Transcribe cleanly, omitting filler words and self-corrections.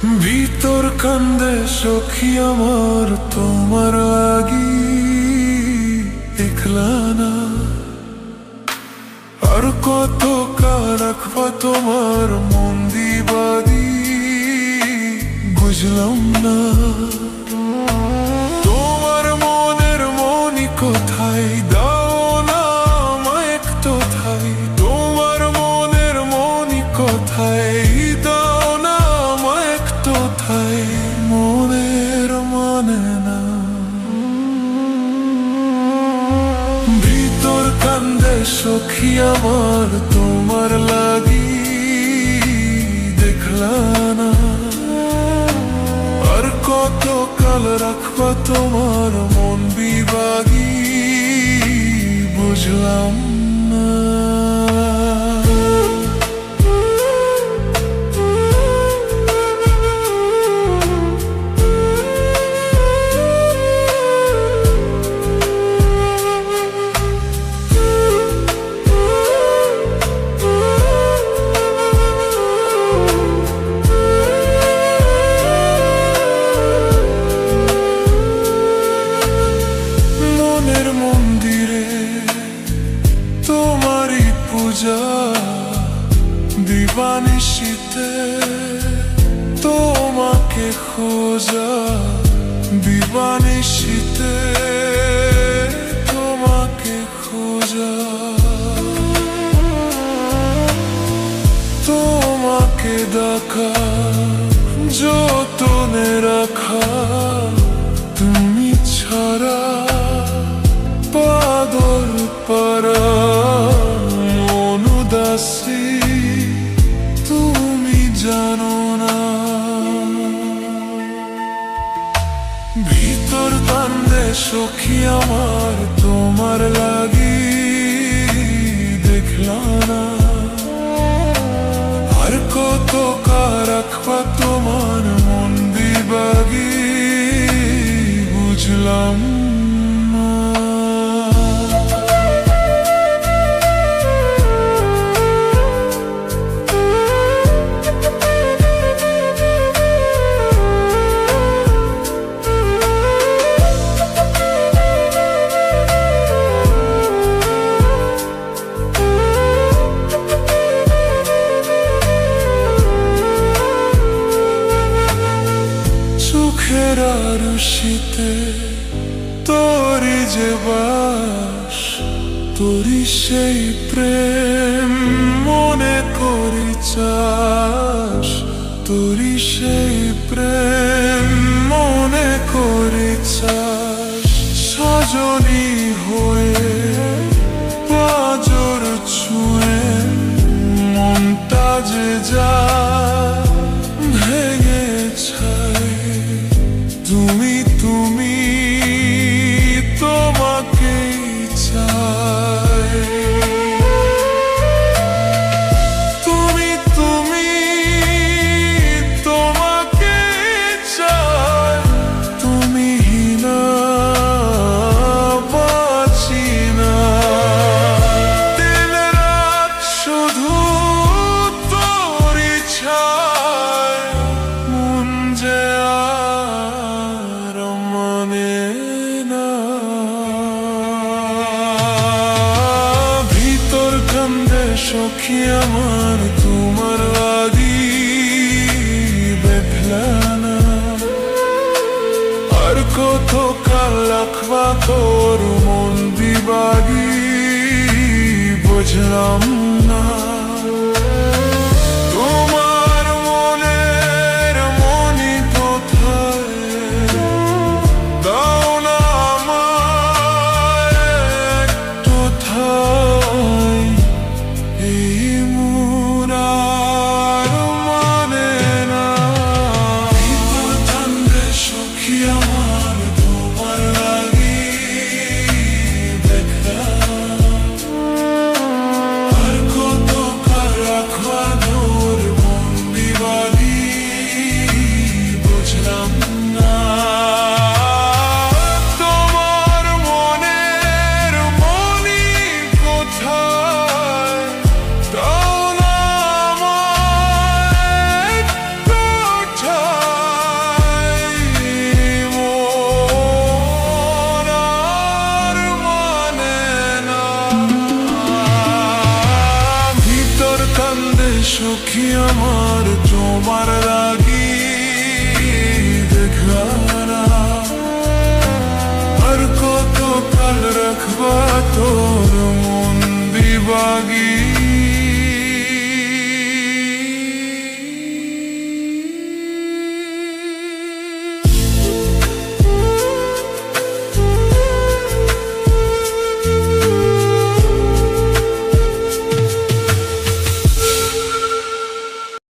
ভিতর কান্দে সখী আমার তোমার লাগি, একলা না আর কত কাল রাখবা তোমার মন দিবাদি, বুঝলাম না তোমার মনের মনি কোথায়, দাও না আমায় একটু ঠাই। তোমার মনের মনি কোথায়, দাও না আমায় একটু ঠাই। মনের মানে না ভিতর কান্দে সখী আমার তোমার লাগি, দেখলা না আর কত কাল রাখবা তোমার মন বিভাগী, বুঝলাম না। মন্দিরে তোমারই পূজা, দিবানিশীতে তোমাকে খোঁজা, দিবানিশীতে তোমাকে খোঁজা, তোমাকে ডাকা যতনে রাখা, তুমি ছাড়া পাদর পারা মন উদাসী, তুমি জানো না। ভিতর কান্দে সখী আমার তোমার লাগি, দেখলা না আর কত কাল রাখবা তোমার মন বিভাগী, বুঝলাম না। চোখের আরশিতে তোরি যে বাস, তোরি সেই প্রেম মনে করি চাস, তোরি সেই প্রেম মনে করি চাস। সাজনী হয়ে পাজর ছুঁয়ে মনটা যে যা ভেঙে ছাই, তুমি তুমি তোমাকেই চাই। তুমি তুমি তোমাকেই চাই, তুমি না বাঁচি না। দিন রাত শুধু তোরই ছায়, মন যে সখী আমার